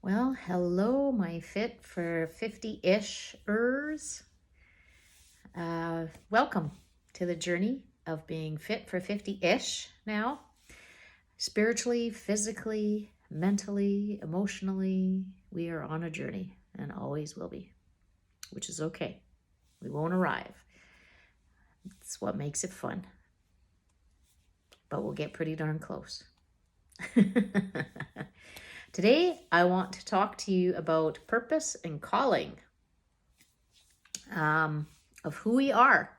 Well, hello, my fit for 50-ish-ers. Welcome to the journey of being fit for 50-ish now. Spiritually, physically, mentally, emotionally, we are on a journey and always will be, which is okay. We won't arrive. It's what makes it fun. But we'll get pretty darn close. Today, I want to talk to you about purpose and calling, of who we are.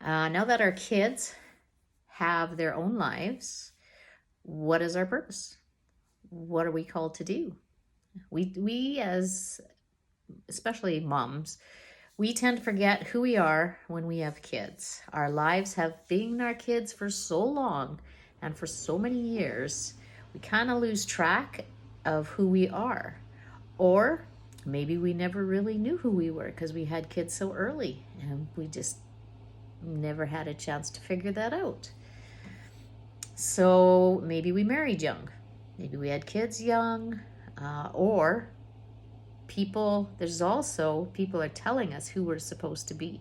Now that our kids have their own lives, what is our purpose? What are we called to do? We as, especially moms, we tend to forget who we are when we have kids. Our lives have been our kids for so long and for so many years, we kind of lose track of who we are. Or maybe we never really knew who we were because we had kids so early and we just never had a chance to figure that out. So maybe we married young. Maybe we had kids young, or there's also people are telling us who we're supposed to be.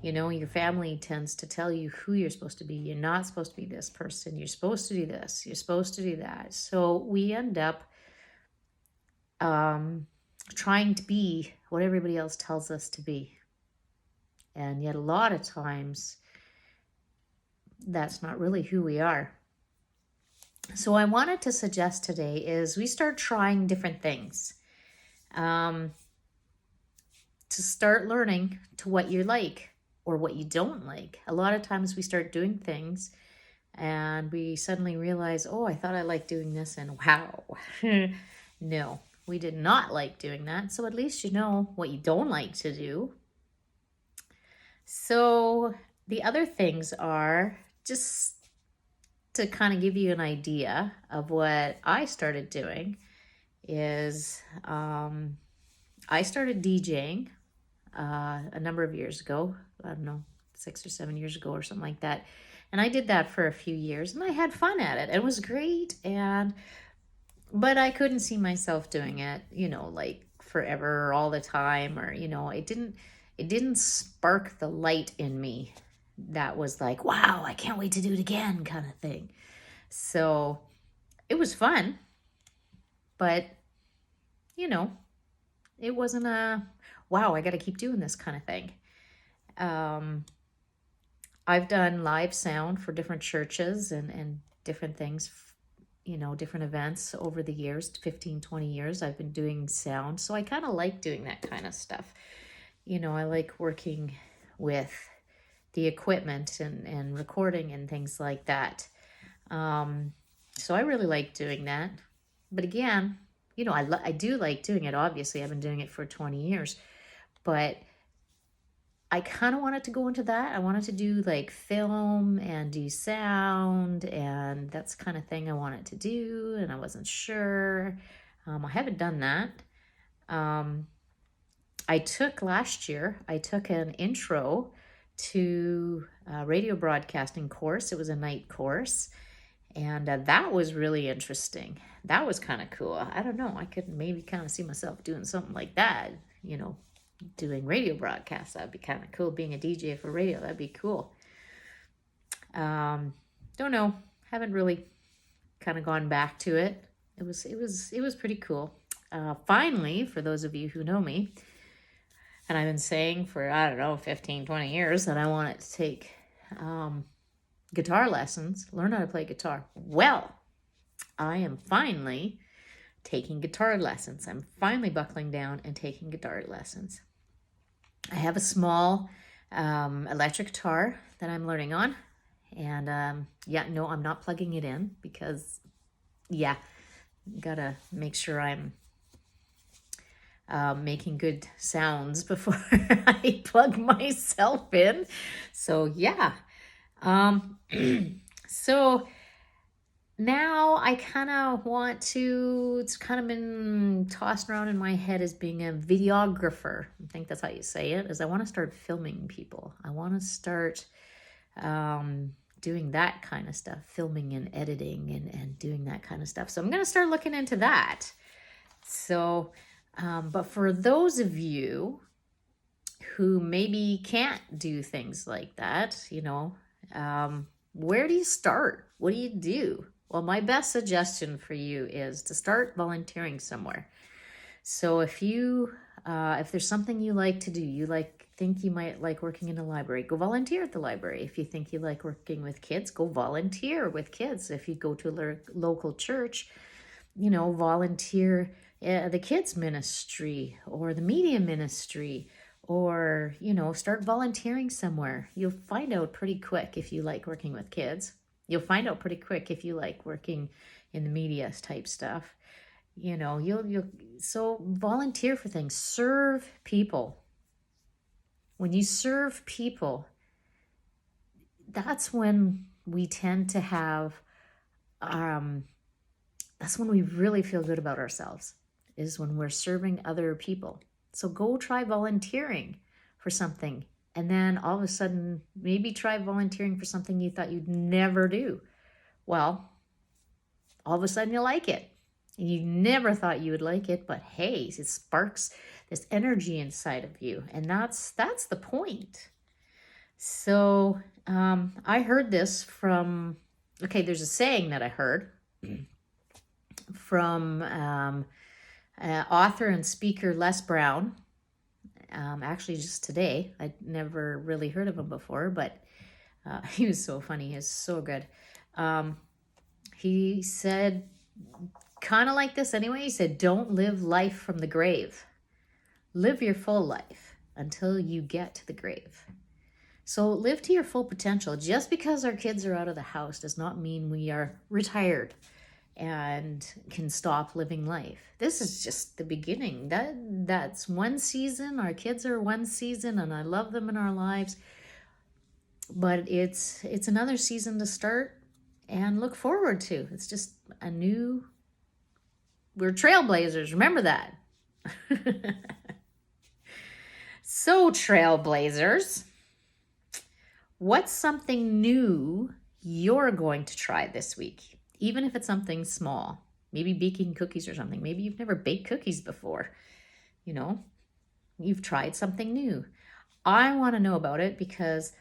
You know, your family tends to tell you who you're supposed to be. You're not supposed to be this person. You're supposed to do this. You're supposed to do that. So we end up trying to be what everybody else tells us to be. And yet a lot of times, that's not really who we are. So I wanted to suggest today is we start trying different things. To start learning to what you like or what you don't like. A lot of times we start doing things and we suddenly realize, oh, I thought I liked doing this, and wow. No, we did not like doing that. So at least you know what you don't like to do. So the other things are just to kind of give you an idea of what I started doing is I started DJing a number of years ago. I don't know, 6 or 7 years ago or something like that. And I did that for a few years and I had fun at it. It was great. But I couldn't see myself doing it, like forever or all the time, or, it didn't spark the light in me that was like, wow, I can't wait to do it again kind of thing. So it was fun, but, it wasn't wow, I got to keep doing this kind of thing. I've done live sound for different churches and different things, different events over the years, 15, 20 years. I've been doing sound. So I kind of like doing that kind of stuff. I like working with the equipment and recording and things like that. So I really like doing that. But again, I do like doing it. Obviously, I've been doing it for 20 years. But I kind of wanted to go into that. I wanted to do like film and do sound, and that's the kind of thing I wanted to do, and I wasn't sure. I haven't done that. Last year, I took an intro to a radio broadcasting course. It was a night course, and that was really interesting. That was kind of cool. I don't know. I could maybe kind of see myself doing something like that, doing radio broadcasts. That'd be kind of cool. Being a DJ for radio, that'd be cool. Don't know. Haven't really kind of gone back to it. It was pretty cool. Finally, for those of you who know me, and I've been saying for, 15, 20 years that I wanted to take guitar lessons, learn how to play guitar. Well, I am finally taking guitar lessons. I'm finally buckling down and taking guitar lessons. I have a small electric guitar that I'm learning on. And I'm not plugging it in because, gotta make sure I'm making good sounds before I plug myself in. So, so now I kind of want to, it's kind of been tossed around in my head as being a videographer. I think that's how you say it, is I want to start filming people. I want to start doing that kind of stuff, filming and editing and doing that kind of stuff. So I'm going to start looking into that. So, but for those of you who maybe can't do things like that, where do you start? What do you do? Well, my best suggestion for you is to start volunteering somewhere. So if there's something you like to do, think you might like working in a library, go volunteer at the library. If you think you like working with kids, go volunteer with kids. If you go to a local church, volunteer the kids ministry or the media ministry, or start volunteering somewhere. You'll find out pretty quick if you like working with kids. You'll find out pretty quick if you like working in the media type stuff. So volunteer for things, serve people. When you serve people, that's when we tend to have that's when we really feel good about ourselves, is when we're serving other people. So go try volunteering for something, and then all of a sudden maybe try volunteering for something you thought you'd never do. Well, all of a sudden you like it. And you never thought you would like it, but hey, it sparks this energy inside of you. And that's the point. So I heard this from, there's a saying that I heard from author and speaker Les Brown. Actually, just today. I'd never really heard of him before, but he was so funny. He was so good. He said, kind of like this anyway, he said, don't live life from the grave. Live your full life until you get to the grave. So live to your full potential. Just because our kids are out of the house does not mean we are retired and can stop living life. This is just the beginning. That's one season. Our kids are one season, and I love them in our lives. But it's another season to start and look forward to. It's just we're trailblazers. Remember that. So, trailblazers, what's something new you're going to try this week? Even if it's something small, maybe baking cookies or something. Maybe you've never baked cookies before. You've tried something new. I want to know about it because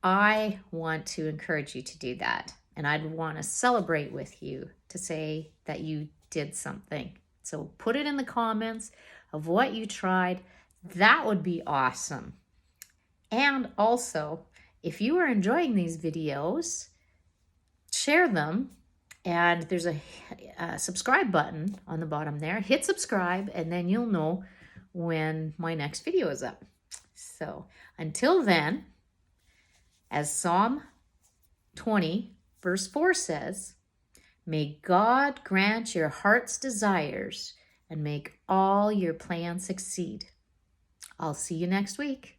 I want to encourage you to do that. And I'd want to celebrate with you to say that you did something. So put it in the comments of what you tried. That would be awesome. And also, if you are enjoying these videos, share them. And there's a subscribe button on the bottom there. Hit subscribe, and then you'll know when my next video is up. So until then, as Psalm 20, verse 4 says, may God grant your heart's desires and make all your plans succeed. I'll see you next week.